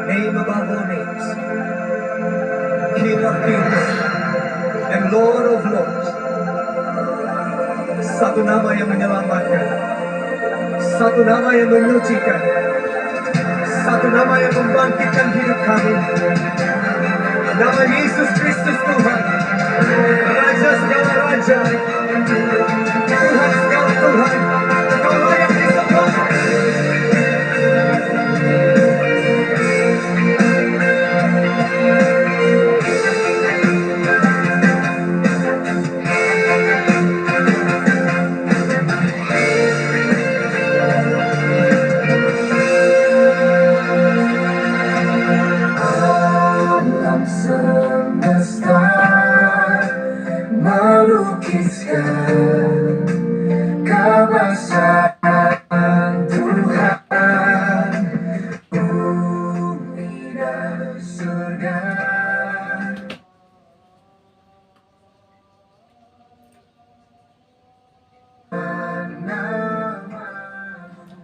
name above all names, King of kings and Lord of lords. Satu nama yang menyelamatkan, satu nama yang menyucikan, satu nama yang membangkitkan hidup kami. Nama Yesus Kristus Tuhan, Raja segala Raja, Tuhan segala Tuhan. Engkau layak disembah. Alam semesta melukiskan kebesaran Tuhan, bumi dan surga.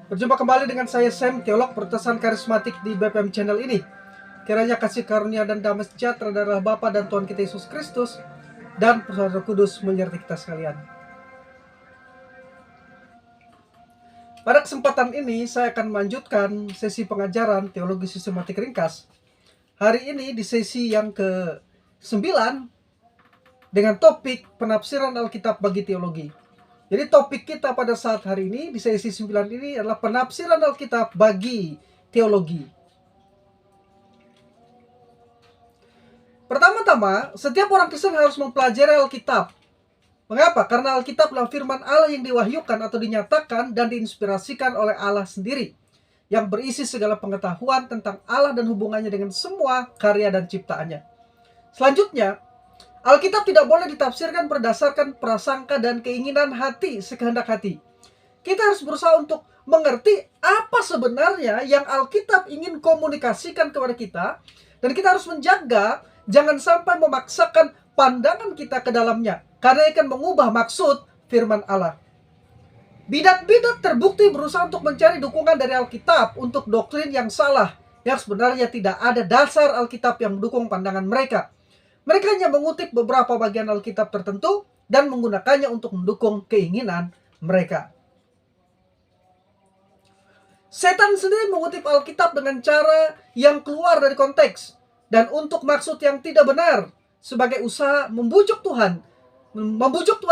Berjumpa kembali dengan saya Sam, teolog Pertesan Karismatik di BPM Channel ini. Kiranya kasih karunia dan damai sejahtera dari Allah Bapa dan Tuhan kita Yesus Kristus dan persekutuan Roh Kudus menyertai kita sekalian. Pada kesempatan ini saya akan melanjutkan sesi pengajaran teologi sistematik ringkas. Hari ini di sesi yang ke-9 dengan topik penafsiran Alkitab bagi teologi. Jadi topik kita pada saat hari ini di sesi 9 ini adalah penafsiran Alkitab bagi teologi. Pertama-tama, setiap orang Kristen harus mempelajari Alkitab. Mengapa? Karena Alkitab adalah firman Allah yang diwahyukan atau dinyatakan dan diinspirasikan oleh Allah sendiri, yang berisi segala pengetahuan tentang Allah dan hubungannya dengan semua karya dan ciptaannya. Selanjutnya, Alkitab tidak boleh ditafsirkan berdasarkan prasangka dan keinginan hati sekehendak hati. Kita harus berusaha untuk mengerti apa sebenarnya yang Alkitab ingin komunikasikan kepada kita, dan kita harus menjaga jangan sampai memaksakan pandangan kita ke dalamnya, karena akan mengubah maksud firman Allah. Bidat-bidat terbukti berusaha untuk mencari dukungan dari Alkitab untuk doktrin yang salah, yang sebenarnya tidak ada dasar Alkitab yang mendukung pandangan mereka. Mereka hanya mengutip beberapa bagian Alkitab tertentu dan menggunakannya untuk mendukung keinginan mereka. Setan sendiri mengutip Alkitab dengan cara yang keluar dari konteks dan untuk maksud yang tidak benar, sebagai usaha membujuk Tuhan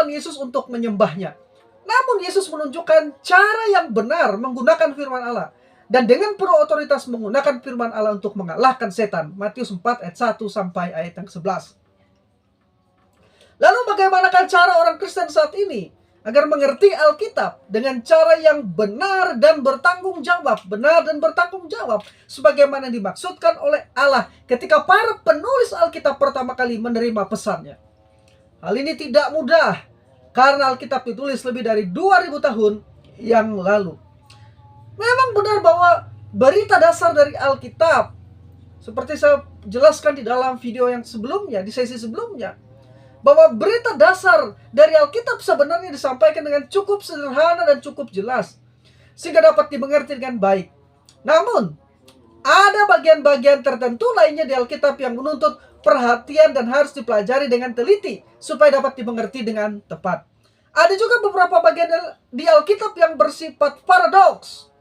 Yesus untuk menyembahnya. Namun Yesus menunjukkan cara yang benar menggunakan firman Allah, dan dengan penuh otoritas menggunakan firman Allah untuk mengalahkan setan. Matius 4 ayat 1 sampai ayat yang 11. Lalu bagaimanakah cara orang Kristen saat ini agar mengerti Alkitab dengan cara yang benar dan bertanggung jawab, sebagaimana dimaksudkan oleh Allah ketika para penulis Alkitab pertama kali menerima pesannya? Hal ini tidak mudah karena Alkitab ditulis lebih dari 2000 tahun yang lalu. Memang benar bahwa berita dasar dari Alkitab, seperti saya jelaskan di dalam video yang sebelumnya, di sesi sebelumnya, bahwa berita dasar dari Alkitab sebenarnya disampaikan dengan cukup sederhana dan cukup jelas, sehingga dapat dimengerti dengan baik. Namun, ada bagian-bagian tertentu lainnya di Alkitab yang menuntut perhatian dan harus dipelajari dengan teliti, supaya dapat dimengerti dengan tepat. Ada juga beberapa bagian di Alkitab yang bersifat paradoks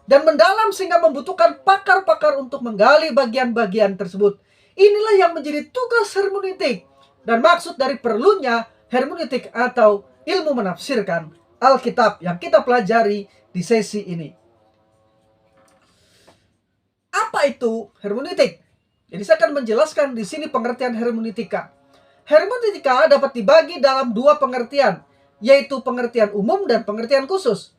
dan mendalam sehingga membutuhkan pakar-pakar untuk menggali bagian-bagian tersebut. Inilah yang menjadi tugas hermeneutik dan maksud dari perlunya hermeneutik atau ilmu menafsirkan Alkitab yang kita pelajari di sesi ini. Apa itu hermeneutik? Jadi saya akan menjelaskan di sini pengertian hermeneutika. Hermeneutika dapat dibagi dalam dua pengertian, yaitu pengertian umum dan pengertian khusus.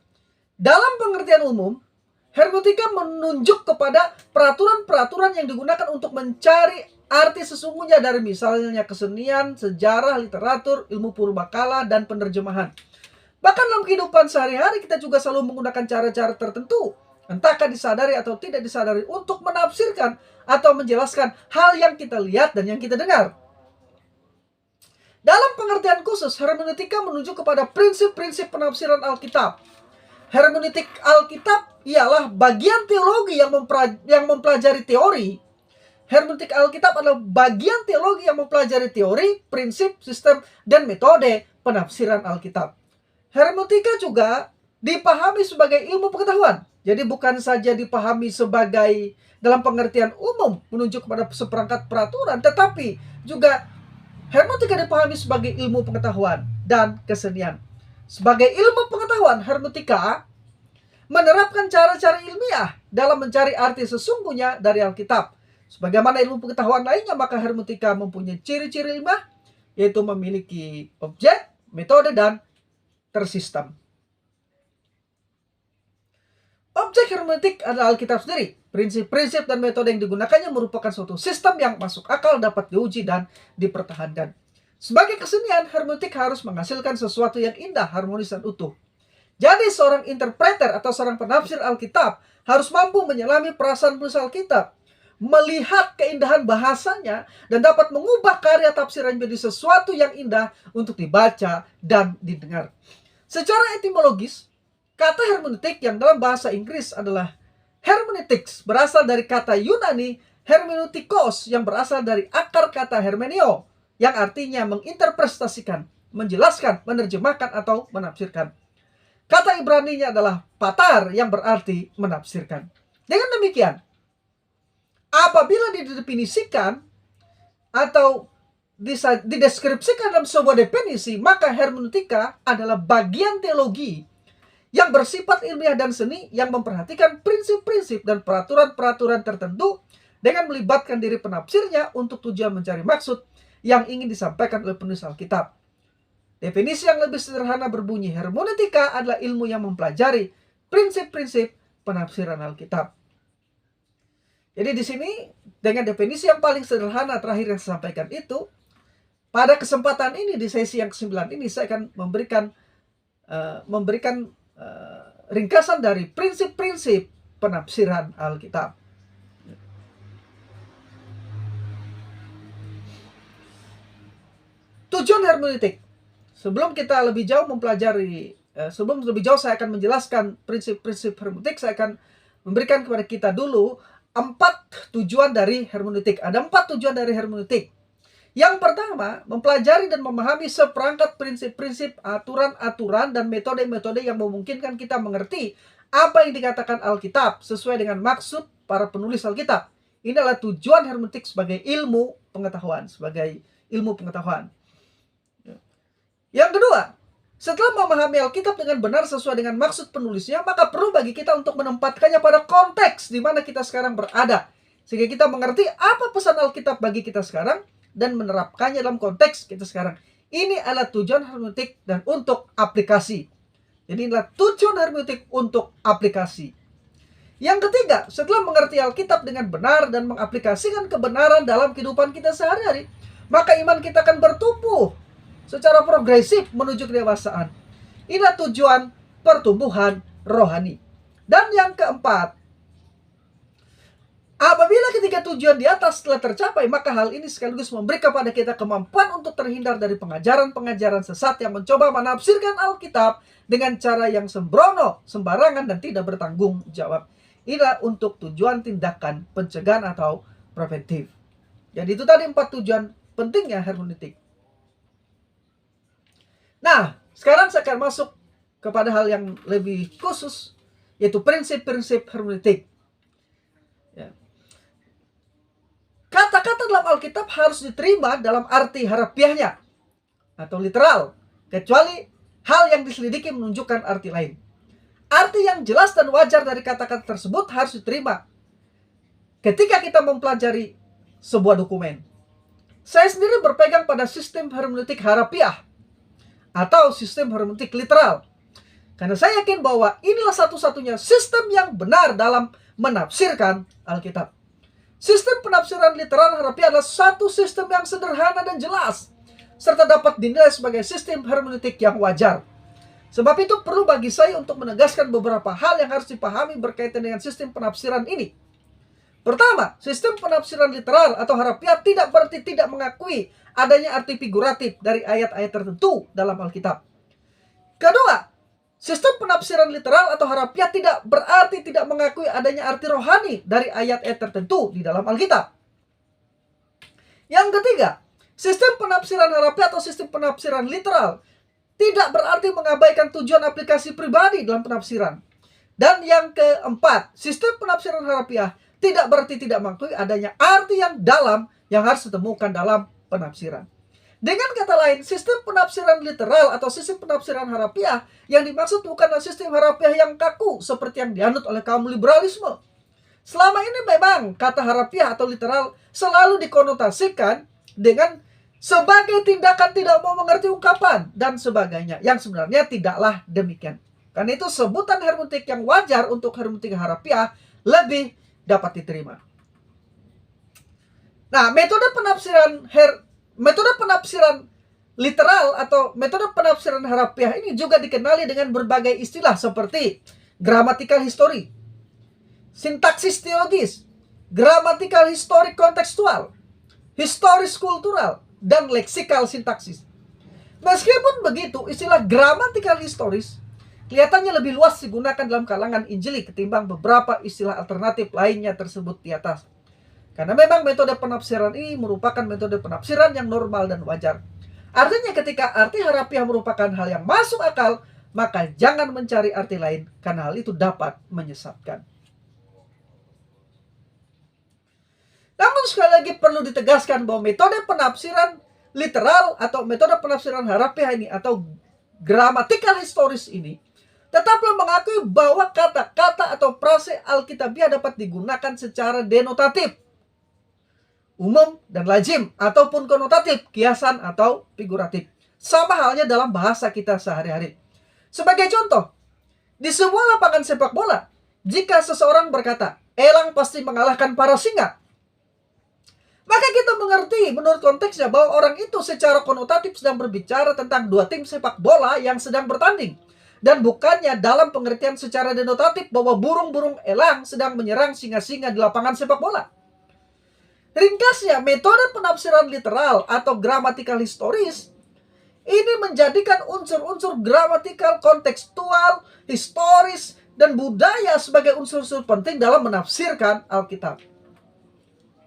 Dalam pengertian umum, hermeneutika menunjuk kepada peraturan-peraturan yang digunakan untuk mencari arti sesungguhnya dari misalnya kesenian, sejarah, literatur, ilmu purbakala, dan penerjemahan. Bahkan dalam kehidupan sehari-hari kita juga selalu menggunakan cara-cara tertentu, entahkah disadari atau tidak disadari, untuk menafsirkan atau menjelaskan hal yang kita lihat dan yang kita dengar. Dalam pengertian khusus, hermeneutika menunjuk kepada prinsip-prinsip penafsiran Alkitab. Hermeneutik Alkitab ialah bagian teologi yang mempelajari teori. Hermeneutik Alkitab adalah bagian teologi yang mempelajari teori, prinsip, sistem, dan metode penafsiran Alkitab. Hermeneutika juga dipahami sebagai ilmu pengetahuan. Jadi bukan saja dipahami sebagai dalam pengertian umum menunjuk kepada seperangkat peraturan, tetapi juga hermeneutika dipahami sebagai ilmu pengetahuan dan kesenian. Sebagai ilmu pengetahuan, hermeneutika menerapkan cara-cara ilmiah dalam mencari arti sesungguhnya dari Alkitab. Sebagaimana ilmu pengetahuan lainnya, maka hermeneutika mempunyai ciri-ciri ilmiah, yaitu memiliki objek, metode, dan tersistem. Objek hermeneutik adalah Alkitab sendiri. Prinsip-prinsip dan metode yang digunakannya merupakan suatu sistem yang masuk akal, dapat diuji, dan dipertahankan. Sebagai kesenian, hermeneutik harus menghasilkan sesuatu yang indah, harmonis, dan utuh. Jadi seorang interpreter atau seorang penafsir Alkitab harus mampu menyelami perasaan penulis Alkitab, melihat keindahan bahasanya, dan dapat mengubah karya tafsiran menjadi sesuatu yang indah untuk dibaca dan didengar. Secara etimologis, kata hermeneutik yang dalam bahasa Inggris adalah hermeneutics, berasal dari kata Yunani hermeneutikos yang berasal dari akar kata hermeneo, yang artinya menginterpretasikan, menjelaskan, menerjemahkan, atau menafsirkan. Kata Ibraninya adalah patar yang berarti menafsirkan. Dengan demikian, apabila didefinisikan atau dideskripsikan dalam sebuah definisi, maka hermeneutika adalah bagian teologi yang bersifat ilmiah dan seni yang memperhatikan prinsip-prinsip dan peraturan-peraturan tertentu dengan melibatkan diri penafsirnya untuk tujuan mencari maksud yang ingin disampaikan oleh penulis Alkitab. Definisi yang lebih sederhana berbunyi, hermeneutika adalah ilmu yang mempelajari prinsip-prinsip penafsiran Alkitab. Jadi di sini dengan definisi yang paling sederhana terakhir yang saya sampaikan itu, pada kesempatan ini di sesi yang ke-9 ini saya akan memberikan ringkasan dari prinsip-prinsip penafsiran Alkitab. Tujuan hermeneutik. Sebelum kita lebih jauh mempelajari, sebelum lebih jauh saya akan menjelaskan prinsip-prinsip hermeneutik, saya akan memberikan kepada kita dulu 4 tujuan dari hermeneutik. Ada 4 tujuan dari hermeneutik. Yang pertama, mempelajari dan memahami seperangkat prinsip-prinsip, aturan-aturan, dan metode-metode yang memungkinkan kita mengerti apa yang dikatakan Alkitab sesuai dengan maksud para penulis Alkitab. Ini adalah tujuan hermeneutik sebagai ilmu pengetahuan, Yang kedua, setelah memahami Alkitab dengan benar sesuai dengan maksud penulisnya, maka perlu bagi kita untuk menempatkannya pada konteks di mana kita sekarang berada, sehingga kita mengerti apa pesan Alkitab bagi kita sekarang dan menerapkannya dalam konteks kita sekarang. Ini adalah tujuan hermeneutik dan untuk aplikasi. Jadi inilah tujuan hermeneutik untuk aplikasi. Yang ketiga, setelah mengerti Alkitab dengan benar dan mengaplikasikan kebenaran dalam kehidupan kita sehari-hari, maka iman kita akan bertumbuh secara progresif menuju kedewasaan. Inilah tujuan pertumbuhan rohani. Dan yang keempat, apabila ketiga tujuan di atas telah tercapai, maka hal ini sekaligus memberi kepada kita kemampuan untuk terhindar dari pengajaran-pengajaran sesat yang mencoba menafsirkan Alkitab dengan cara yang sembrono, sembarangan, dan tidak bertanggung jawab. Inilah untuk tujuan tindakan pencegahan atau preventif. Jadi itu tadi 4 tujuan pentingnya hermeneutik. Nah, sekarang saya akan masuk kepada hal yang lebih khusus, yaitu prinsip-prinsip hermeneutik. Ya. Kata-kata dalam Alkitab harus diterima dalam arti harafiahnya atau literal, kecuali hal yang diselidiki menunjukkan arti lain. Arti yang jelas dan wajar dari kata-kata tersebut harus diterima ketika kita mempelajari sebuah dokumen. Saya sendiri berpegang pada sistem hermeneutik harafiah atau sistem hermeneutik literal, karena saya yakin bahwa inilah satu-satunya sistem yang benar dalam menafsirkan Alkitab. Sistem penafsiran literal harafiah adalah satu sistem yang sederhana dan jelas, serta dapat dinilai sebagai sistem hermeneutik yang wajar. Sebab itu perlu bagi saya untuk menegaskan beberapa hal yang harus dipahami berkaitan dengan sistem penafsiran ini. Pertama, sistem penafsiran literal atau harafiah tidak berarti tidak mengakui adanya arti figuratif dari ayat-ayat tertentu dalam Alkitab. Kedua, Sistem penafsiran literal atau harafiah tidak berarti tidak mengakui adanya arti rohani dari ayat-ayat tertentu di dalam Alkitab. Yang ketiga, sistem penafsiran harafiah atau sistem penafsiran literal tidak berarti mengabaikan tujuan aplikasi pribadi dalam penafsiran. Dan yang keempat, sistem penafsiran harafiah tidak berarti tidak mengakui adanya arti yang dalam yang harus ditemukan dalam penafsiran. Dengan kata lain, sistem penafsiran literal atau sistem penafsiran harafiah yang dimaksud bukanlah sistem harafiah yang kaku seperti yang dianut oleh kaum liberalisme. Selama ini memang kata harafiah atau literal selalu dikonotasikan dengan sebagai tindakan tidak mau mengerti ungkapan dan sebagainya, yang sebenarnya tidaklah demikian. Karena itu sebutan hermeneutik yang wajar untuk hermeneutik harafiah lebih dapat diterima. Nah, metode penafsiran literal atau metode penafsiran harafiah ini juga dikenali dengan berbagai istilah seperti gramatikal histori, sintaksis teologis, gramatikal histori kontekstual, historis kultural, dan leksikal sintaksis. Meskipun begitu, istilah gramatikal historis kelihatannya lebih luas digunakan dalam kalangan Injili ketimbang beberapa istilah alternatif lainnya tersebut di atas. Karena memang metode penafsiran ini merupakan metode penafsiran yang normal dan wajar. Artinya ketika arti harafiah merupakan hal yang masuk akal, maka jangan mencari arti lain karena hal itu dapat menyesatkan. Namun sekali lagi perlu ditegaskan bahwa metode penafsiran literal atau metode penafsiran harafiah ini atau gramatikal historis ini tetaplah mengakui bahwa kata-kata atau frase Alkitabiah dapat digunakan secara denotatif, umum dan lazim, ataupun konotatif, kiasan atau figuratif. Sama halnya dalam bahasa kita sehari-hari. Sebagai contoh, di sebuah lapangan sepak bola, jika seseorang berkata, "Elang pasti mengalahkan para singa," maka kita mengerti menurut konteksnya bahwa orang itu secara konotatif sedang berbicara tentang dua tim sepak bola yang sedang bertanding. Dan bukannya dalam pengertian secara denotatif bahwa burung-burung elang sedang menyerang singa-singa di lapangan sepak bola. Ringkasnya, metode penafsiran literal atau gramatikal historis ini menjadikan unsur-unsur gramatikal, kontekstual, historis, dan budaya sebagai unsur-unsur penting dalam menafsirkan Alkitab.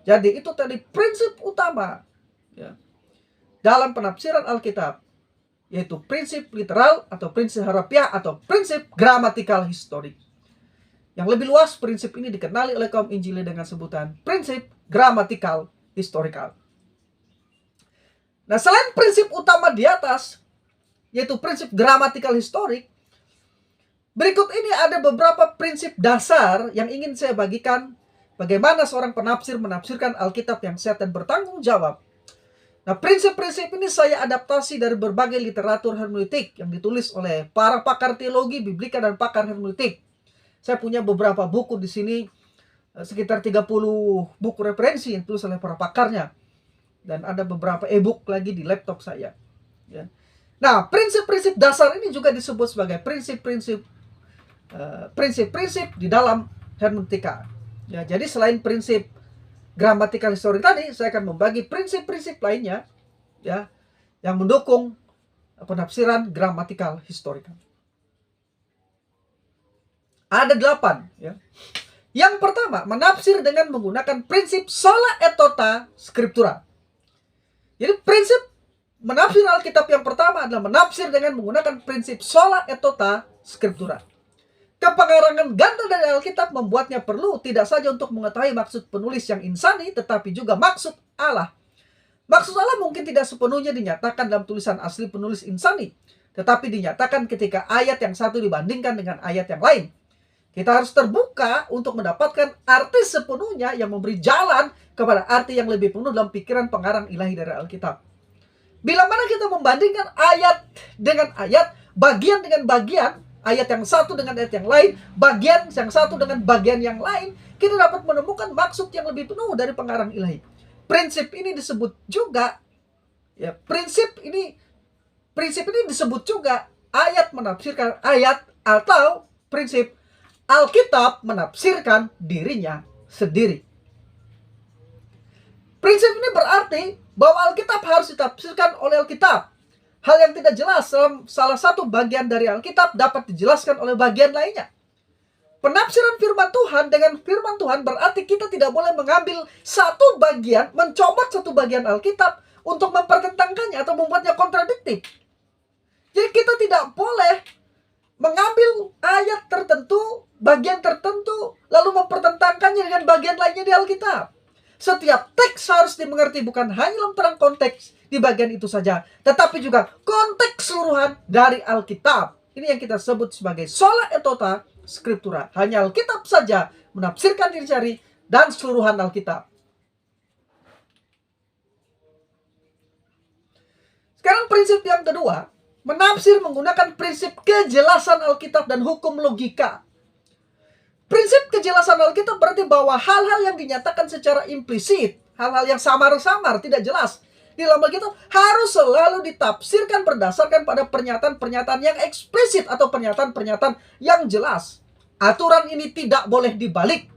Jadi itu tadi prinsip utama ya, dalam penafsiran Alkitab, yaitu prinsip literal atau prinsip harafiah atau prinsip gramatikal historik. Yang lebih luas, prinsip ini dikenali oleh kaum Injili dengan sebutan prinsip gramatikal historikal. Nah, selain prinsip utama di atas, yaitu prinsip gramatikal historik, berikut ini ada beberapa prinsip dasar yang ingin saya bagikan bagaimana seorang penafsir menafsirkan Alkitab yang sehat dan bertanggung jawab. Nah, prinsip-prinsip ini saya adaptasi dari berbagai literatur hermeneutik yang ditulis oleh para pakar teologi, biblika, dan pakar hermeneutik. Saya punya beberapa buku di sini, sekitar 30 buku referensi yang ditulis oleh para pakarnya. Dan ada beberapa e-book lagi di laptop saya. Ya. Nah, prinsip-prinsip dasar ini juga disebut sebagai prinsip-prinsip di dalam hermeneutika. Ya, jadi selain prinsip gramatikal historik tadi, saya akan membagi prinsip-prinsip lainnya ya, yang mendukung penafsiran gramatikal historikal. Ada 8 ya. Yang pertama, menafsir dengan menggunakan prinsip sola et tota scriptura. Jadi prinsip menafsir Alkitab yang pertama adalah menafsir dengan menggunakan prinsip sola et tota scriptura. Kepengarangan ganda dari Alkitab membuatnya perlu tidak saja untuk mengetahui maksud penulis yang insani, tetapi juga maksud Allah. Maksud Allah mungkin tidak sepenuhnya dinyatakan dalam tulisan asli penulis insani, tetapi dinyatakan ketika ayat yang satu dibandingkan dengan ayat yang lain. Kita harus terbuka untuk mendapatkan arti sepenuhnya yang memberi jalan kepada arti yang lebih penuh dalam pikiran pengarang ilahi dari Alkitab. Bila mana kita membandingkan ayat dengan ayat, bagian dengan bagian, ayat yang satu dengan ayat yang lain, bagian yang satu dengan bagian yang lain, kita dapat menemukan maksud yang lebih penuh dari pengarang ilahi. Prinsip ini disebut juga, ya, prinsip ini disebut juga ayat menafsirkan ayat atau prinsip Alkitab menafsirkan dirinya sendiri. Prinsip ini berarti bahwa Alkitab harus ditafsirkan oleh Alkitab. hal yang tidak jelas dalam salah satu bagian dari Alkitab dapat dijelaskan oleh bagian lainnya. Penafsiran firman Tuhan dengan firman Tuhan berarti kita tidak boleh mengambil satu bagian, mencomot satu bagian Alkitab untuk mempertentangkannya atau membuatnya kontradiktif. Jadi kita tidak boleh mengambil ayat tertentu, bagian tertentu, lalu mempertentangkannya dengan bagian lainnya di Alkitab. Setiap teks harus dimengerti bukan hanya dalam terang konteks di bagian itu saja, tetapi juga konteks keseluruhan dari Alkitab. Ini yang kita sebut sebagai sola et tota scriptura. Hanya Alkitab saja menafsirkan diri sendiri dan seluruhan Alkitab. Sekarang prinsip yang kedua, menafsir menggunakan prinsip kejelasan Alkitab dan hukum logika. Prinsip kejelasan Alkitab berarti bahwa hal-hal yang dinyatakan secara implisit, hal-hal yang samar-samar, tidak jelas di dalam Alkitab harus selalu ditafsirkan berdasarkan pada pernyataan-pernyataan yang eksplisit atau pernyataan-pernyataan yang jelas. Aturan ini tidak boleh dibalik.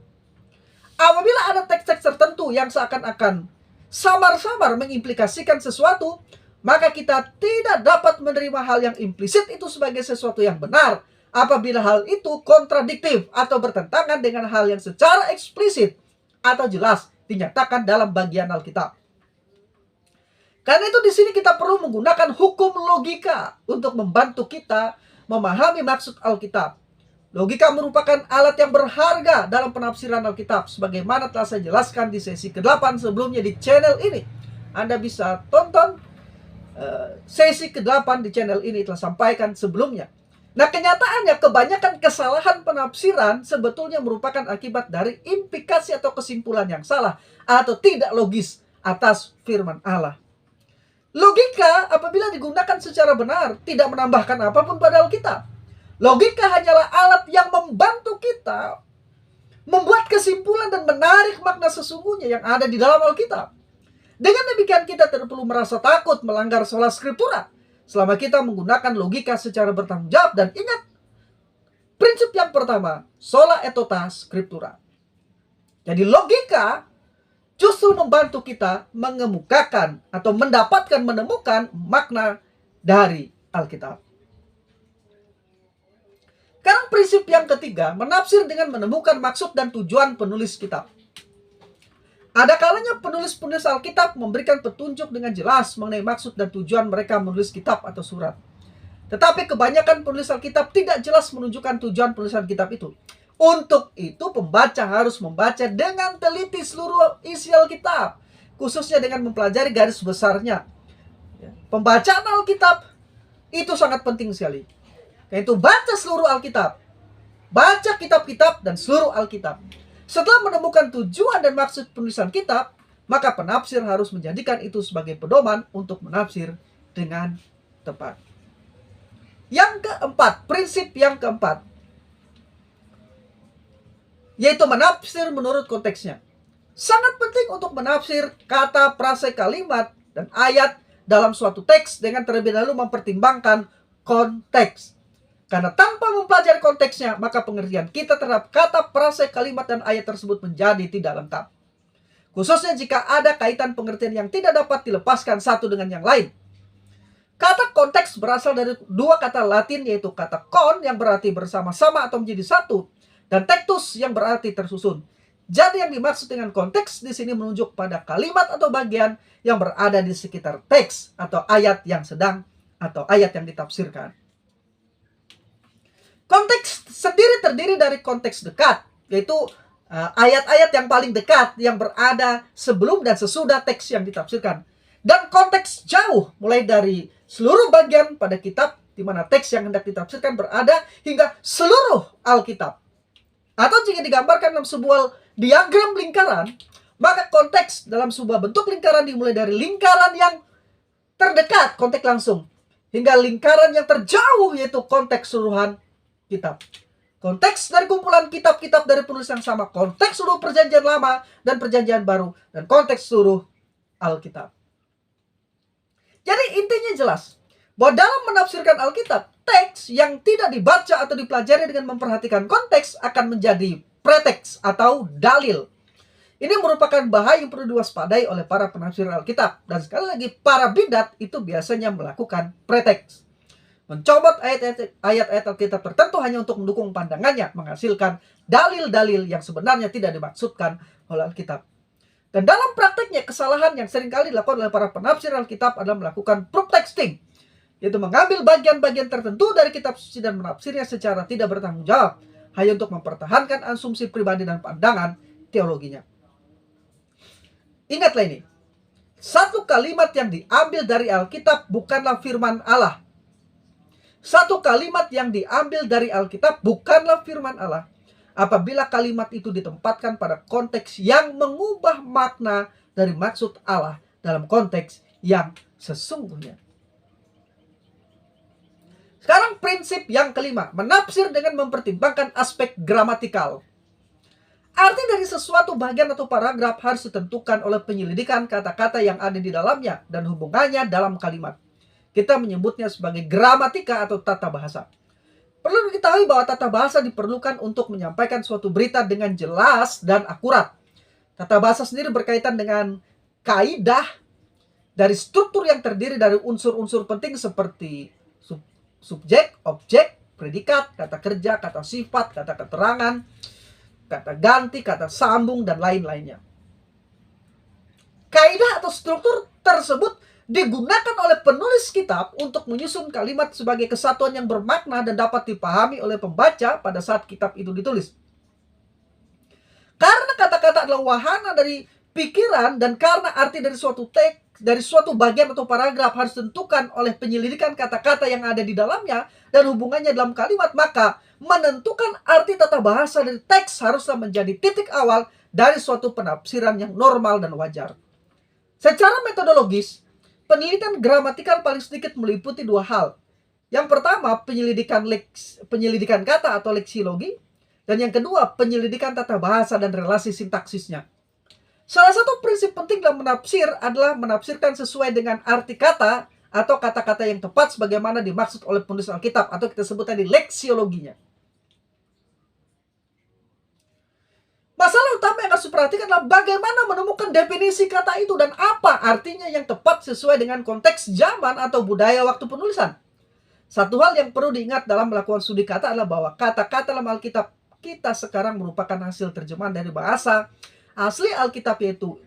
Apabila ada teks-teks tertentu yang seakan-akan samar-samar mengimplikasikan sesuatu, maka kita tidak dapat menerima hal yang implisit itu sebagai sesuatu yang benar apabila hal itu kontradiktif atau bertentangan dengan hal yang secara eksplisit atau jelas dinyatakan dalam bagian Alkitab. Karena itu di sini kita perlu menggunakan hukum logika untuk membantu kita memahami maksud Alkitab. Logika merupakan alat yang berharga dalam penafsiran Alkitab sebagaimana telah saya jelaskan di sesi ke-8 sebelumnya di channel ini. Anda bisa tonton sesi ke-8 di channel ini, telah sampaikan sebelumnya. Nah, kenyataannya kebanyakan kesalahan penafsiran sebetulnya merupakan akibat dari implikasi atau kesimpulan yang salah atau tidak logis atas firman Allah. Logika apabila digunakan secara benar tidak menambahkan apapun pada Alkitab. Logika hanyalah alat yang membantu kita membuat kesimpulan dan menarik makna sesungguhnya yang ada di dalam Alkitab. Dengan demikian kita tidak perlu merasa takut melanggar sola scriptura selama kita menggunakan logika secara bertanggung jawab. Dan ingat, prinsip yang pertama, sola et tota scriptura. Jadi logika justru membantu kita mengemukakan atau menemukan makna dari Alkitab. Sekarang prinsip yang ketiga, menafsir dengan menemukan maksud dan tujuan penulis kitab. Ada kalanya penulis-penulis Alkitab memberikan petunjuk dengan jelas mengenai maksud dan tujuan mereka menulis kitab atau surat. Tetapi kebanyakan penulis Alkitab tidak jelas menunjukkan tujuan penulisan kitab itu. Untuk itu pembaca harus membaca dengan teliti seluruh isi Alkitab, khususnya dengan mempelajari garis besarnya. Pembacaan Alkitab itu sangat penting sekali. Yaitu baca seluruh Alkitab, baca kitab-kitab dan seluruh Alkitab. Setelah menemukan tujuan dan maksud penulisan kitab, maka penafsir harus menjadikan itu sebagai pedoman untuk menafsir dengan tepat. Yang keempat, prinsip yang keempat, yaitu menafsir menurut konteksnya. Sangat penting untuk menafsir kata, frase, kalimat, dan ayat dalam suatu teks dengan terlebih dahulu mempertimbangkan konteks. Karena tanpa mempelajari konteksnya, maka pengertian kita terhadap kata, frase, kalimat, dan ayat tersebut menjadi tidak lengkap. Khususnya jika ada kaitan pengertian yang tidak dapat dilepaskan satu dengan yang lain. Kata konteks berasal dari dua kata Latin, yaitu kata kon yang berarti bersama-sama atau menjadi satu, dan tectus yang berarti tersusun. Jadi yang dimaksud dengan konteks di sini menunjuk pada kalimat atau bagian yang berada di sekitar teks atau ayat yang sedang atau ayat yang ditafsirkan. Konteks sendiri terdiri dari konteks dekat, yaitu ayat-ayat yang paling dekat yang berada sebelum dan sesudah teks yang ditafsirkan. Dan konteks jauh, mulai dari seluruh bagian pada kitab di mana teks yang hendak ditafsirkan berada hingga seluruh Alkitab. Atau jika digambarkan dalam sebuah diagram lingkaran, maka konteks dalam sebuah bentuk lingkaran dimulai dari lingkaran yang terdekat, konteks langsung, hingga lingkaran yang terjauh, yaitu konteks seluruhan kitab. Konteks dari kumpulan kitab-kitab dari penulis yang sama, konteks seluruh perjanjian lama dan perjanjian baru, dan konteks seluruh Alkitab. Jadi intinya jelas bahwa dalam menafsirkan Alkitab, teks yang tidak dibaca atau dipelajari dengan memperhatikan konteks akan menjadi preteks atau dalil. Ini merupakan bahaya yang perlu diwaspadai oleh para penafsir Alkitab. Dan sekali lagi, para bidat itu biasanya melakukan preteks. Mencomot ayat-ayat Alkitab tertentu hanya untuk mendukung pandangannya, menghasilkan dalil-dalil yang sebenarnya tidak dimaksudkan oleh Alkitab. Dan dalam prakteknya, kesalahan yang seringkali dilakukan oleh para penafsir Alkitab adalah melakukan proof texting, yaitu mengambil bagian-bagian tertentu dari kitab suci dan menafsirnya secara tidak bertanggung jawab, hanya untuk mempertahankan asumsi pribadi dan pandangan teologinya. Ingatlah ini, satu kalimat yang diambil dari Alkitab bukanlah firman Allah. Satu kalimat yang diambil dari Alkitab bukanlah firman Allah apabila kalimat itu ditempatkan pada konteks yang mengubah makna dari maksud Allah dalam konteks yang sesungguhnya. Sekarang prinsip yang kelima, menafsir dengan mempertimbangkan aspek gramatikal. Arti dari sesuatu bagian atau paragraf harus ditentukan oleh penyelidikan kata-kata yang ada di dalamnya dan hubungannya dalam kalimat. Kita menyebutnya sebagai gramatika atau tata bahasa. Perlu diketahui bahwa tata bahasa diperlukan untuk menyampaikan suatu berita dengan jelas dan akurat. Tata bahasa sendiri berkaitan dengan kaidah dari struktur yang terdiri dari unsur-unsur penting seperti subjek, objek, predikat, kata kerja, kata sifat, kata keterangan, kata ganti, kata sambung, dan lain-lainnya. Kaidah atau struktur tersebut digunakan oleh penulis kitab untuk menyusun kalimat sebagai kesatuan yang bermakna dan dapat dipahami oleh pembaca pada saat kitab itu ditulis. Karena kata-kata adalah wahana dari pikiran dan karena arti dari suatu teks, dari suatu bagian atau paragraf harus ditentukan oleh penyelidikan kata-kata yang ada di dalamnya dan hubungannya dalam kalimat, maka menentukan arti tata bahasa dari teks haruslah menjadi titik awal dari suatu penafsiran yang normal dan wajar. Secara metodologis, penelitian gramatikal paling sedikit meliputi dua hal. Yang pertama, penyelidikan kata atau leksiologi, dan yang kedua, penyelidikan tata bahasa dan relasi sintaksisnya. Salah satu prinsip penting dalam menafsir adalah menafsirkan sesuai dengan arti kata atau kata-kata yang tepat sebagaimana dimaksud oleh penulis Alkitab, atau kita sebut tadi leksiologinya. Masalah utama yang harus diperhatikan adalah bagaimana menemukan definisi kata itu dan apa artinya yang tepat sesuai dengan konteks zaman atau budaya waktu penulisan. Satu hal yang perlu diingat dalam melakukan studi kata adalah bahwa kata-kata dalam Alkitab kita sekarang merupakan hasil terjemahan dari bahasa asli Alkitab, yaitu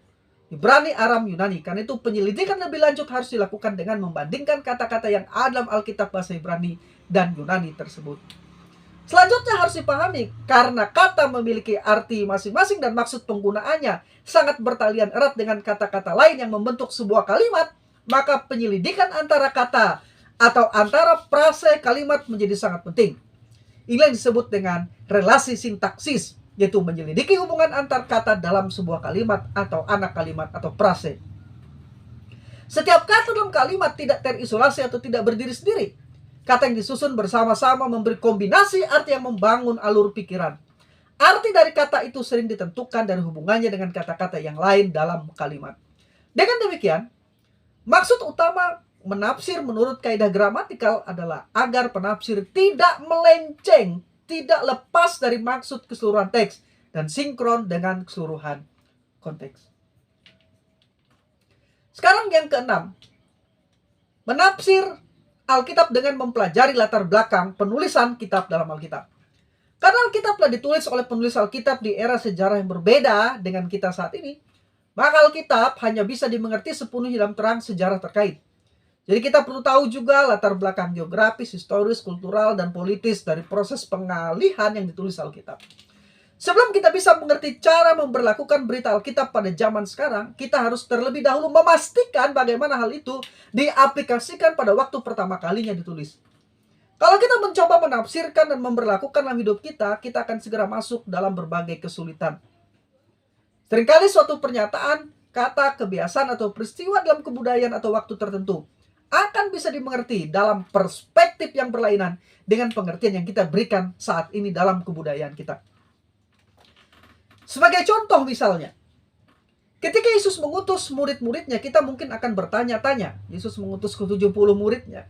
Ibrani, Aram, Yunani. Karena itu penyelidikan lebih lanjut harus dilakukan dengan membandingkan kata-kata yang ada dalam Alkitab bahasa Ibrani dan Yunani tersebut. Selanjutnya harus dipahami, karena kata memiliki arti masing-masing dan maksud penggunaannya sangat bertalian erat dengan kata-kata lain yang membentuk sebuah kalimat, maka penyelidikan antara kata atau antara frase kalimat menjadi sangat penting. Ini yang disebut dengan relasi sintaksis, yaitu menyelidiki hubungan antar kata dalam sebuah kalimat atau anak kalimat atau frase. Setiap kata dalam kalimat tidak terisolasi atau tidak berdiri sendiri. Kata yang disusun bersama-sama memberi kombinasi arti yang membangun alur pikiran. Arti dari kata itu sering ditentukan dari hubungannya dengan kata-kata yang lain dalam kalimat. Dengan demikian, maksud utama menafsir menurut kaidah gramatikal adalah agar penafsir tidak melenceng, tidak lepas dari maksud keseluruhan teks, dan sinkron dengan keseluruhan konteks. Sekarang yang keenam, menafsir Alkitab dengan mempelajari latar belakang penulisan kitab dalam Alkitab. Karena Alkitab telah ditulis oleh penulis Alkitab di era sejarah yang berbeda dengan kita saat ini, maka Alkitab hanya bisa dimengerti sepenuhnya dalam terang sejarah terkait. Jadi kita perlu tahu juga latar belakang geografis, historis, kultural, dan politis dari proses pengalihan yang ditulis Alkitab. Sebelum kita bisa mengerti cara memberlakukan berita Alkitab pada zaman sekarang, kita harus terlebih dahulu memastikan bagaimana hal itu diaplikasikan pada waktu pertama kalinya ditulis. Kalau kita mencoba menafsirkan dan memberlakukan dalam hidup kita, kita akan segera masuk dalam berbagai kesulitan. Seringkali suatu pernyataan, kata, kebiasaan, atau peristiwa dalam kebudayaan atau waktu tertentu akan bisa dimengerti dalam perspektif yang berlainan dengan pengertian yang kita berikan saat ini dalam kebudayaan kita. Sebagai contoh misalnya, ketika Yesus mengutus murid-muridnya, kita mungkin akan bertanya-tanya. Yesus mengutus ke-70 muridnya.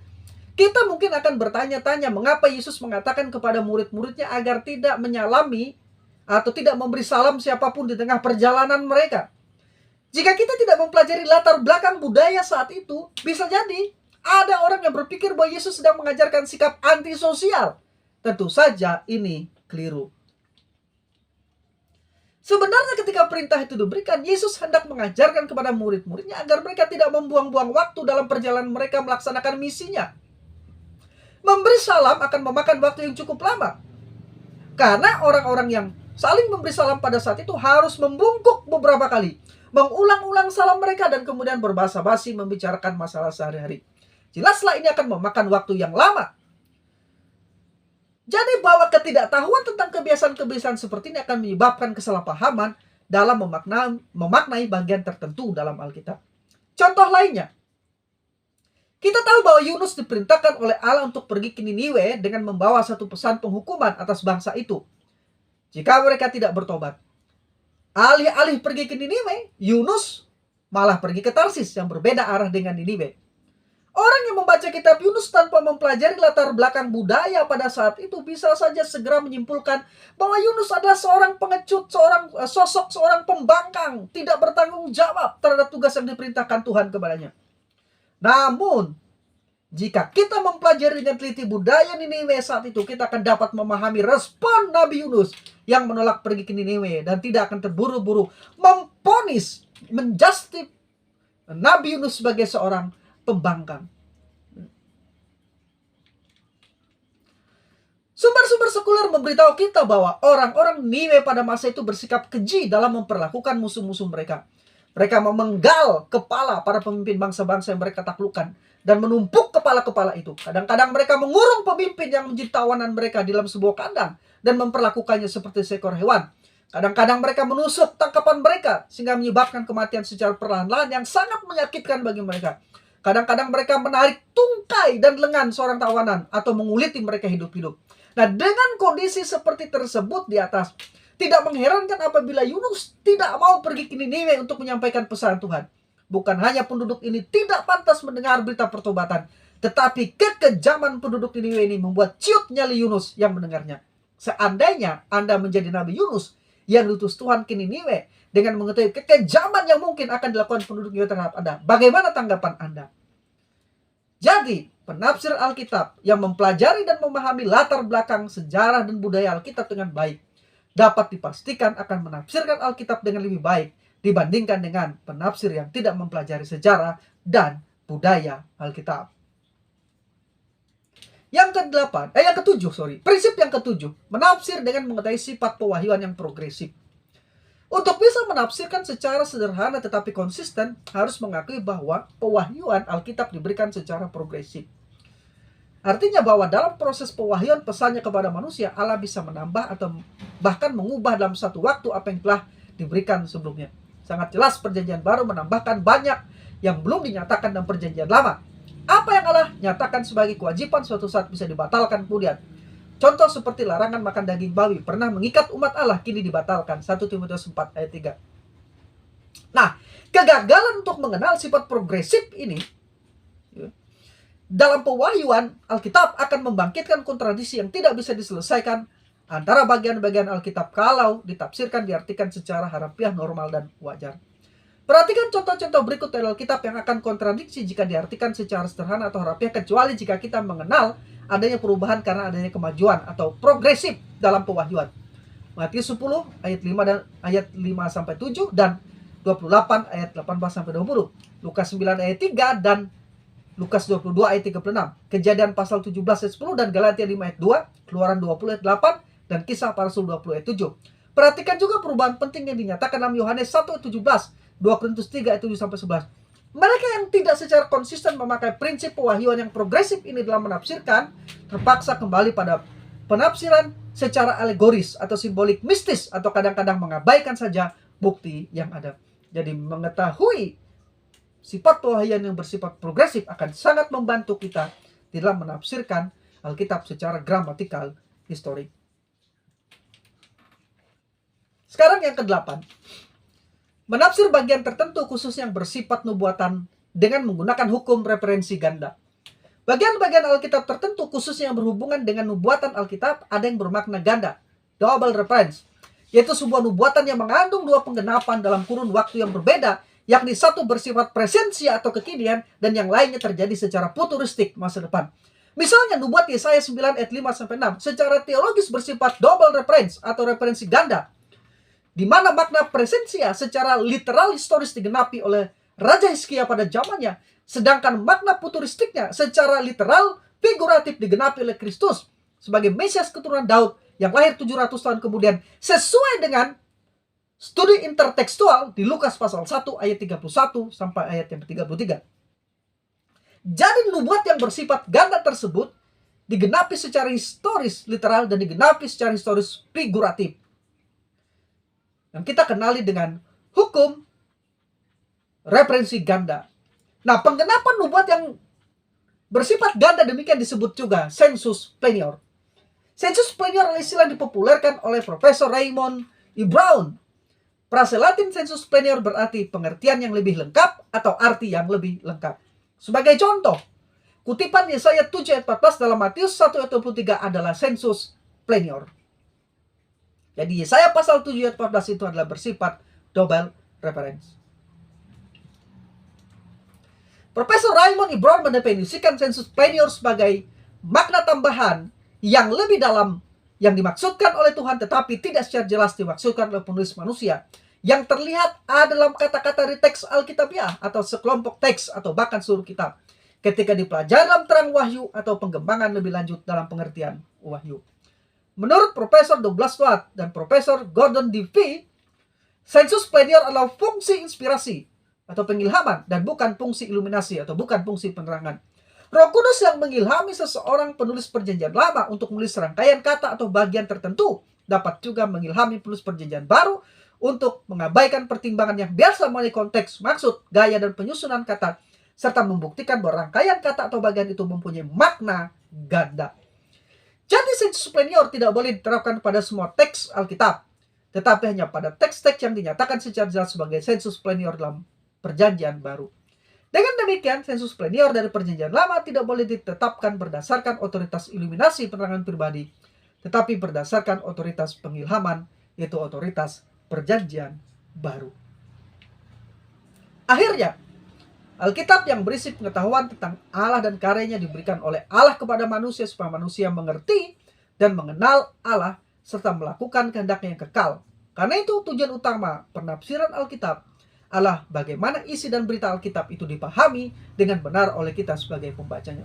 Kita mungkin akan bertanya-tanya mengapa Yesus mengatakan kepada murid-muridnya agar tidak menyalami atau tidak memberi salam siapapun di tengah perjalanan mereka. Jika kita tidak mempelajari latar belakang budaya saat itu, bisa jadi ada orang yang berpikir bahwa Yesus sedang mengajarkan sikap antisosial. Tentu saja ini keliru. Sebenarnya ketika perintah itu diberikan, Yesus hendak mengajarkan kepada murid-muridnya agar mereka tidak membuang-buang waktu dalam perjalanan mereka melaksanakan misinya. Memberi salam akan memakan waktu yang cukup lama. Karena orang-orang yang saling memberi salam pada saat itu harus membungkuk beberapa kali, mengulang-ulang salam mereka dan kemudian berbasa-basi membicarakan masalah sehari-hari. Jelaslah ini akan memakan waktu yang lama. Jadi bahwa ketidaktahuan tentang kebiasaan-kebiasaan seperti ini akan menyebabkan kesalahpahaman dalam memaknai bagian tertentu dalam Alkitab. Contoh lainnya, kita tahu bahwa Yunus diperintahkan oleh Allah untuk pergi ke Niniwe dengan membawa satu pesan penghukuman atas bangsa itu jika mereka tidak bertobat. Alih-alih pergi ke Niniwe, Yunus malah pergi ke Tarsis yang berbeda arah dengan Niniwe. Orang yang membaca kitab Yunus tanpa mempelajari latar belakang budaya pada saat itu bisa saja segera menyimpulkan bahwa Yunus adalah seorang pengecut, seorang pembangkang, tidak bertanggung jawab terhadap tugas yang diperintahkan Tuhan kepadanya. Namun, jika kita mempelajari dengan teliti budaya Niniwe saat itu, kita akan dapat memahami respon Nabi Yunus yang menolak pergi ke Niniwe dan tidak akan terburu-buru memponis, menjustif Nabi Yunus sebagai seorang pembangkang. Sumber-sumber sekuler memberitahu kita bahwa orang-orang Niniwe pada masa itu bersikap keji dalam memperlakukan musuh-musuh mereka. Mereka memenggal kepala para pemimpin bangsa-bangsa yang mereka taklukkan dan menumpuk kepala-kepala itu. Kadang-kadang mereka mengurung pemimpin yang menjadi tawanan mereka di dalam sebuah kandang dan memperlakukannya seperti seekor hewan. Kadang-kadang mereka menusuk tangkapan mereka sehingga menyebabkan kematian secara perlahan-lahan yang sangat menyakitkan bagi mereka. Kadang-kadang mereka menarik tungkai dan lengan seorang tawanan atau menguliti mereka hidup-hidup. Nah, dengan kondisi seperti tersebut di atas, tidak mengherankan apabila Yunus tidak mau pergi ke Niniwe untuk menyampaikan pesan Tuhan. Bukan hanya penduduk ini tidak pantas mendengar berita pertobatan, tetapi kekejaman penduduk Niniwe ini membuat ciut nyali Yunus yang mendengarnya. Seandainya Anda menjadi Nabi Yunus yang diutus Tuhan ke Niniwe dengan mengetahui kekejaman yang mungkin akan dilakukan penduduk Niniwe terhadap Anda, bagaimana tanggapan Anda? Jadi, penafsir Alkitab yang mempelajari dan memahami latar belakang sejarah dan budaya Alkitab dengan baik dapat dipastikan akan menafsirkan Alkitab dengan lebih baik dibandingkan dengan penafsir yang tidak mempelajari sejarah dan budaya Alkitab. Prinsip yang ketujuh, menafsir dengan mengetahui sifat pewahyuan yang progresif. Untuk bisa menafsirkan secara sederhana tetapi konsisten, harus mengakui bahwa pewahyuan Alkitab diberikan secara progresif. Artinya bahwa dalam proses pewahyuan pesannya kepada manusia, Allah bisa menambah atau bahkan mengubah dalam satu waktu apa yang telah diberikan sebelumnya. Sangat jelas perjanjian baru menambahkan banyak yang belum dinyatakan dalam perjanjian lama. Apa yang Allah nyatakan sebagai kewajiban suatu saat bisa dibatalkan kemudian. Contoh seperti larangan makan daging babi pernah mengikat umat Allah, kini dibatalkan. 1 Timotius 4 ayat 3. Nah, kegagalan untuk mengenal sifat progresif ini dalam pewahyuan Alkitab akan membangkitkan kontradiksi yang tidak bisa diselesaikan antara bagian-bagian Alkitab kalau ditafsirkan diartikan secara harafiah, normal, dan wajar. Perhatikan contoh-contoh berikut dari Alkitab yang akan kontradiksi jika diartikan secara sederhana atau harafiah, kecuali jika kita mengenal adanya perubahan karena adanya kemajuan atau progresif dalam pewahyuan. Matius 10 ayat 5 dan ayat 5 sampai 7 dan 28 ayat 18 sampai 20. Lukas 9 ayat 3 dan Lukas 22 ayat 36. Kejadian pasal 17 ayat 10 dan Galatia 5 ayat 2, Keluaran 20 ayat 8 dan Kisah para Rasul 20 ayat 7. Perhatikan juga perubahan penting yang dinyatakan dalam Yohanes 1 ayat 17, 2 Korintus 3 ayat 7 sampai 11. Mereka yang tidak secara konsisten memakai prinsip pewahyuan yang progresif ini dalam menafsirkan, terpaksa kembali pada penafsiran secara alegoris atau simbolik mistis, atau kadang-kadang mengabaikan saja bukti yang ada. Jadi mengetahui sifat pewahyuan yang bersifat progresif akan sangat membantu kita dalam menafsirkan Alkitab secara gramatikal historik. Sekarang yang ke-8. Menafsir bagian tertentu khusus yang bersifat nubuatan dengan menggunakan hukum referensi ganda. Bagian-bagian Alkitab tertentu khusus yang berhubungan dengan nubuatan Alkitab ada yang bermakna ganda, double reference, yaitu sebuah nubuatan yang mengandung dua penggenapan dalam kurun waktu yang berbeda, yakni satu bersifat presensia atau kekinian, dan yang lainnya terjadi secara futuristik masa depan. Misalnya nubuat Yesaya 9 ayat 5-6 secara teologis bersifat double reference atau referensi ganda, di mana makna presensia secara literal historis digenapi oleh Raja Hizkia pada zamannya, sedangkan makna futuristiknya secara literal figuratif digenapi oleh Kristus sebagai Mesias keturunan Daud yang lahir 700 tahun kemudian, sesuai dengan studi intertekstual di Lukas pasal 1 ayat 31 sampai ayat yang 33. Jadi nubuat yang bersifat ganda tersebut digenapi secara historis literal dan digenapi secara historis figuratif, yang kita kenali dengan hukum referensi ganda. Nah, penggenapan nubuat yang bersifat ganda demikian disebut juga sensus plenior. Sensus plenior adalah istilah yang dipopulerkan oleh Profesor Raymond E. Brown. Frase Latin sensus plenior berarti pengertian yang lebih lengkap atau arti yang lebih lengkap. Sebagai contoh, kutipan Yesaya 7 ayat 14 dalam Matius 1 ayat 23 adalah sensus plenior. Jadi Yesaya pasal 7 ayat 14 itu adalah bersifat double reference. Profesor Raymond E. Brown mendefinisikan sensus plenior sebagai makna tambahan yang lebih dalam yang dimaksudkan oleh Tuhan tetapi tidak secara jelas dimaksudkan oleh penulis manusia, yang terlihat ada dalam kata-kata di teks Alkitabiah atau sekelompok teks atau bahkan seluruh kitab ketika dipelajari dalam terang wahyu atau pengembangan lebih lanjut dalam pengertian wahyu. Menurut Profesor Douglas Watt dan Profesor Gordon D. V, sensus plenior adalah fungsi inspirasi atau pengilhaman dan bukan fungsi iluminasi atau bukan fungsi penerangan. Roh Kudus yang mengilhami seseorang penulis perjanjian lama untuk menulis rangkaian kata atau bagian tertentu dapat juga mengilhami penulis perjanjian baru untuk mengabaikan pertimbangan yang biasa mengenai konteks, maksud, gaya, dan penyusunan kata, serta membuktikan bahwa rangkaian kata atau bagian itu mempunyai makna ganda. Jadi sensus plenior tidak boleh diterapkan pada semua teks Alkitab, tetapi hanya pada teks-teks yang dinyatakan secara jelas sebagai sensus plenior dalam perjanjian baru. Dengan demikian, sensus plenior dari perjanjian lama tidak boleh ditetapkan berdasarkan otoritas iluminasi penerangan pribadi, tetapi berdasarkan otoritas pengilhaman, yaitu otoritas perjanjian baru. Akhirnya, Alkitab yang berisi pengetahuan tentang Allah dan karyanya diberikan oleh Allah kepada manusia supaya manusia mengerti dan mengenal Allah serta melakukan kehendaknya yang kekal. Karena itu tujuan utama penafsiran Alkitab adalah bagaimana isi dan berita Alkitab itu dipahami dengan benar oleh kita sebagai pembacanya.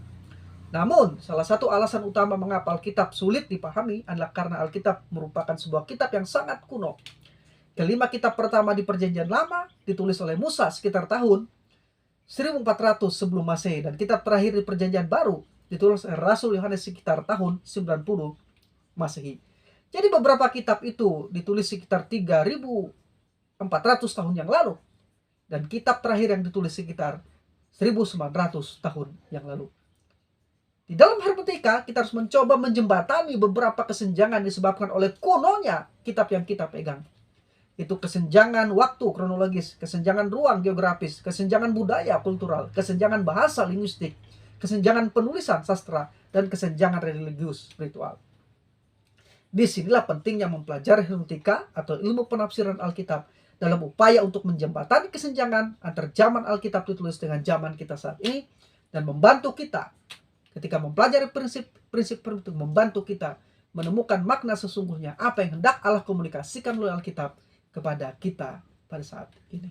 Namun, salah satu alasan utama mengapa Alkitab sulit dipahami adalah karena Alkitab merupakan sebuah kitab yang sangat kuno. Kelima kitab pertama di Perjanjian Lama ditulis oleh Musa sekitar tahun 1400 sebelum Masehi, dan kitab terakhir di Perjanjian Baru ditulis oleh Rasul Yohanes sekitar tahun 90 Masehi. Jadi beberapa kitab itu ditulis sekitar 3400 tahun yang lalu, dan kitab terakhir yang ditulis sekitar 1900 tahun yang lalu. Di dalam hermeneutika, kita harus mencoba menjembatani beberapa kesenjangan disebabkan oleh kunonya kitab yang kita pegang. Itu kesenjangan waktu kronologis, kesenjangan ruang geografis, kesenjangan budaya kultural, kesenjangan bahasa linguistik, kesenjangan penulisan sastra, dan kesenjangan religius spiritual. Disinilah pentingnya mempelajari hermeneutika atau ilmu penafsiran Alkitab dalam upaya untuk menjembatani kesenjangan antar zaman Alkitab ditulis dengan zaman kita saat ini, dan membantu kita ketika mempelajari prinsip-prinsip untuk membantu kita menemukan makna sesungguhnya apa yang hendak Allah komunikasikan melalui Alkitab kepada kita pada saat ini.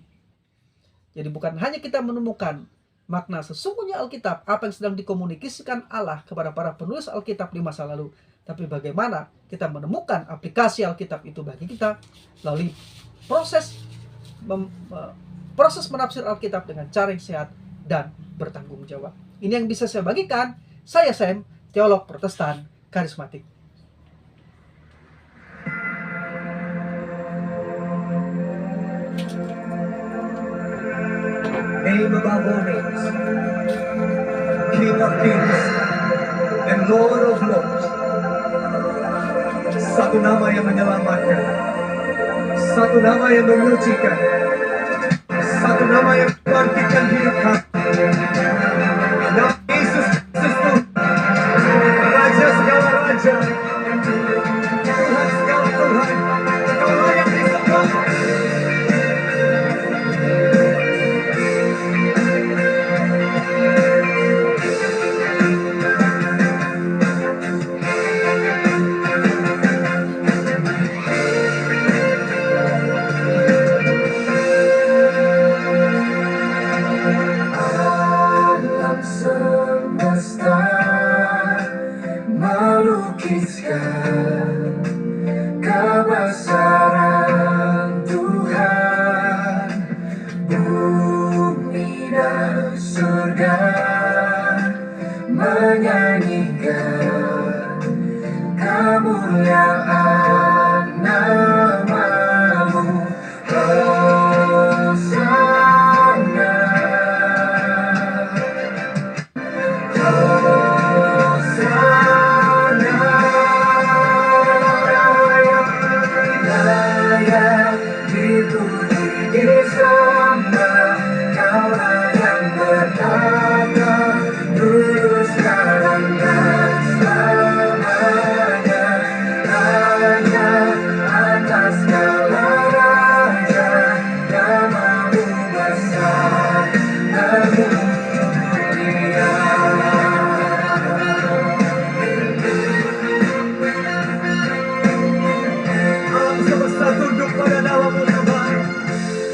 Jadi bukan hanya kita menemukan makna sesungguhnya Alkitab, apa yang sedang dikomunikasikan Allah kepada para penulis Alkitab di masa lalu, tapi bagaimana kita menemukan aplikasi Alkitab itu bagi kita melalui proses menafsir Alkitab dengan cara yang sehat dan bertanggung jawab. Ini yang bisa saya bagikan. Saya Sam, teolog Protestan karismatik. Name above all names, King of kings and Lord of lords. Satu nama yang menyelamatkan, satu nama yang menyucikan, satu nama yang membangkitkan hidup kami. Nama Yesus Kristus, Raja segala raja, Tuhan segala Tuhan. Kau layak kebesaran